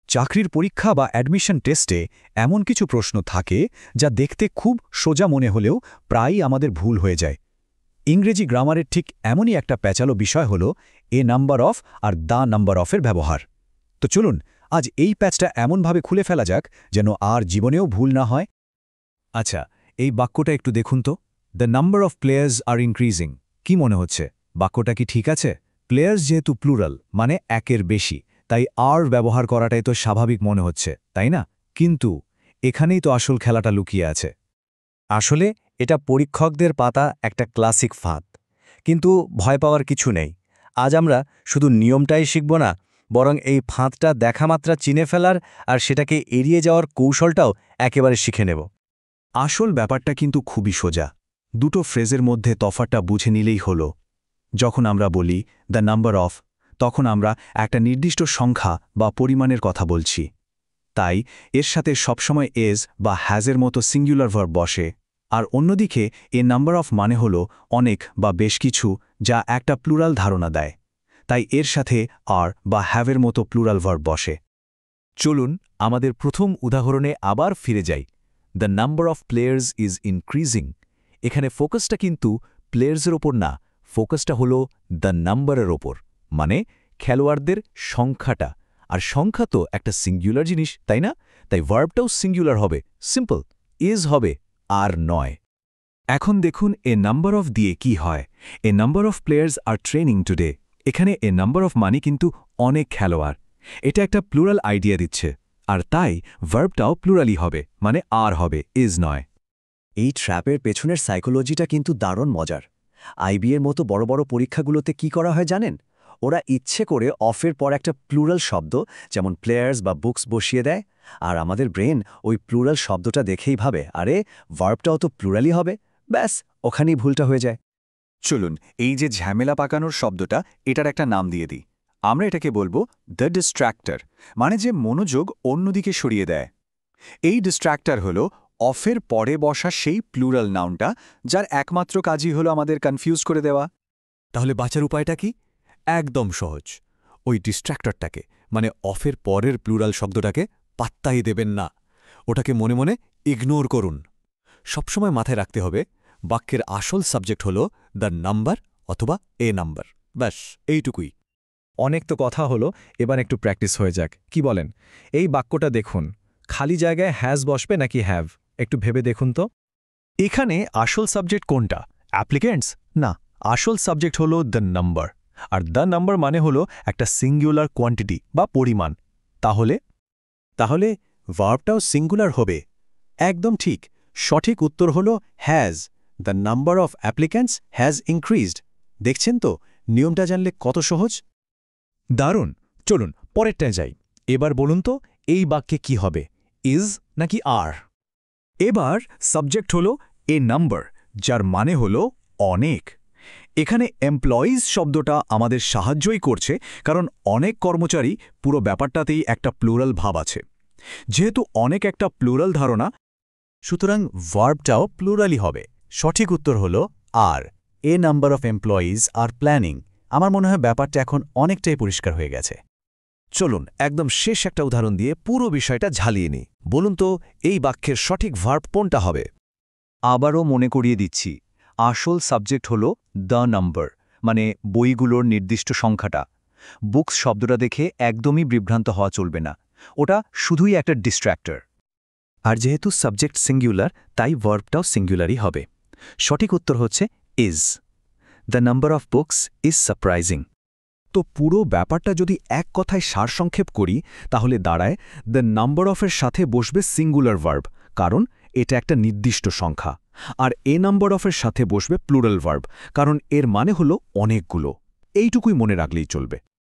চাকরির পরীক্ষা বা অ্যাডমিশন টেস্টে এমন কিছু প্রশ্ন থাকে যা দেখতে খুব সোজা মনে হলেও প্রায়ই আমাদের ভুল হয়ে যায়। ইংরেজি গ্রামারের ঠিক এমনই একটা প্যাচালো বিষয় হল এ নাম্বার অফ আর দ্য নাম্বার অফের ব্যবহার। তো চলুন আজ এই প্যাচটা এমনভাবে খুলে ফেলা যাক যেন আর জীবনেও ভুল না হয়। আচ্ছা, এই বাক্যটা একটু দেখুন তো, the number of players R increasing. কি মনে হচ্ছে, বাক্যটা কি ঠিক আছে? প্লেয়ার্স যেহেতু প্লুরাল মানে একের বেশি, তাই আর ব্যবহার করাটাই তো স্বাভাবিক মনে হচ্ছে, তাই না? কিন্তু এখানেই তো আসল খেলাটা লুকিয়ে আছে। আসলে এটা পরীক্ষকদের পাতা একটা ক্লাসিক ফাঁদ। কিন্তু ভয় পাওয়ার কিছু নেই। আজ আমরা শুধু নিয়মটাই শিখব না, বরং এই ফাঁদটা দেখামাত্রা চিনে ফেলার আর সেটাকে এড়িয়ে যাওয়ার কৌশলটাও একেবারে শিখে নেব। আসল ব্যাপারটা কিন্তু খুবই সোজা। দুটো ফ্রেজের মধ্যে তফাৎটা বুঝে নিলেই হলো। যখন আমরা বলি দ্য নাম্বার অফ, তখন আমরা একটা নির্দিষ্ট সংখ্যা বা পরিমাণের কথা বলছি। তাই এর সাথে সবসময় এজ বা হ্যাজের মতো সিঙ্গুলার ভার্ব বসে। আর অন্যদিকে এ নাম্বার অফ মানে হল অনেক বা বেশ কিছু, যা একটা প্লুরাল ধারণা দেয়। তাই এর সাথে আর বা হ্যাভের মতো প্লুরাল ভার্ব বসে। চলুন আমাদের প্রথম উদাহরণে আবার ফিরে যাই। The number of players is increasing. এখানে ফোকাসটা কিন্তু প্লেয়ার্সের ওপর না, ফোকাসটা হলো দ্য নাম্বারের ওপর, মানে খেলোয়াড়দের সংখ্যাটা। আর সংখ্যা তো একটা সিঙ্গুলার জিনিস, তাই না? তাই ভার্বটাও সিঙ্গুলার হবে, সিম্পল, ইজ হবে, আর নয়। এখন দেখুন এ নাম্বার অফ দিয়ে কি হয়। এ নাম্বার অফ প্লেয়ার্স আর ট্রেনিং টুডে। এখানে এ নাম্বার অফ মানি কিন্তু অনেক খেলোয়াড়। এটা একটা প্লুরাল আইডিয়া দিচ্ছে, আর তাই ভার্বটাও প্লুরালই হবে, মানে আর হবে, ইজ নয়। এই ট্র্যাপের পেছনের সাইকোলজিটা কিন্তু দারুণ মজার। আইবিএর মতো বড় বড় পরীক্ষাগুলোতে কি করা হয় জানেন? ওরা ইচ্ছে করে অফের পর একটা প্লুরাল শব্দ যেমন প্লেয়ার্স বা বুকস বসিয়ে দেয়, আর আমাদের ব্রেন ওই প্লুরাল শব্দটা দেখেই ভাবে আরে ভার্বটাও তো প্লুরালই হবে, ব্যাস ওখানেই ভুলটা হয়ে যায়। চলুন এই যে ঝামেলা পাকানোর শব্দটা, এটার একটা নাম দিয়ে দিই। আমরা এটাকে বলবো দ্য ডিস্ট্র্যাক্টর, মানে যে মনোযোগ অন্যদিকে সরিয়ে দেয়। এই ডিস্ট্র্যাক্টর হল অফের পরে বসা সেই প্লুরাল নাউনটা, যার একমাত্র কাজই হলো আমাদের কনফিউজ করে দেওয়া। তাহলে বাঁচার উপায়টা কি? একদম সহজ। ওই ডিস্ট্র্যাক্টরটাকে, মানে অফের পরের প্লুরাল শব্দটাকে পাত্তাই দেবেন না। ওটাকে মনে মনে ইগনোর করুন। সবসময় মাথায় রাখতে হবে বাক্যের আসল সাবজেক্ট হল দ্য নাম্বার অথবা এ নাম্বার, ব্যাস এইটুকুই। অনেক তো কথা হলো, এবার একটু প্র্যাকটিস হয়ে যাক, কি বলেন? এই বাক্যটা দেখুন, খালি জায়গায় হ্যাজ বসবে নাকি হ্যাভ, একটু ভেবে দেখুন তো। এখানে আসল সাবজেক্ট কোনটা? অ্যাপ্লিক্যান্টস? না, আসল সাবজেক্ট হলো the number. R the number মানে হলো একটা সিঙ্গুলার কোয়ান্টিটি বা পরিমাণ। তাহলে ভার্বটাও সিঙ্গুলার হবে। একদম ঠিক, সঠিক উত্তর হলো has. The number of applicants has increased. দেখছেন তো, নিয়মটা জানলে কত সহজ। দারুণ। চলুন পরেরটায় যাই। এবার বলুন তো এই বাক্যে কি হবে, ইজ নাকি আর? এবার সাবজেক্ট হলো এ নাম্বার, যার মানে হলো অনেক। এখানে এমপ্লয়িজ শব্দটা আমাদের সাহায্যই করছে, কারণ অনেক কর্মচারী পুরো ব্যাপারটাতেই একটা প্লুরাল ভাব আছে। যেহেতু অনেক একটা প্লুরাল ধারণা, সুতরাং ভার্বটাও প্লুরালই হবে। সঠিক উত্তর হল আর। এ নাম্বার অফ এমপ্লয়িজ আর প্ল্যানিং। আমার মনে হয় ব্যাপারটা এখন অনেকটাই পরিষ্কার হয়ে গেছে। চলুন একদম শেষ একটা উদাহরণ দিয়ে পুরো বিষয়টা ঝালিয়ে নিই। বলুন তো এই বাক্যের সঠিক ভার্ব কোনটা হবে? আবারও মনে করিয়ে দিচ্ছি, আসল সাবজেক্ট হলো দ্য নাম্বার, মানে বইগুলোর নির্দিষ্ট সংখ্যাটা। বুকস শব্দটা দেখে একদমই বিভ্রান্ত হওয়া চলবে না, ওটা শুধুই একটা ডিস্ট্র্যাক্টর। আর যেহেতু সাবজেক্ট সিঙ্গুলার, তাই ভার্বটাও সিঙ্গুলারই হবে। সঠিক উত্তর হচ্ছে is. The number of books is surprising. তো পুরো ব্যাপারটা যদি এক কথায় সারসংক্ষেপ করি, তাহলে দাঁড়ায় দ্য নাম্বার অফের সাথে বসবে সিঙ্গুলার ভার্ব, কারণ এটা একটা নির্দিষ্ট সংখ্যা। আর এ নাম্বার অফের সাথে বসবে প্লুরাল ভার্ব, কারণ এর মানে হলো অনেকগুলো। এইটুকুই মনে রাখলেই চলবে।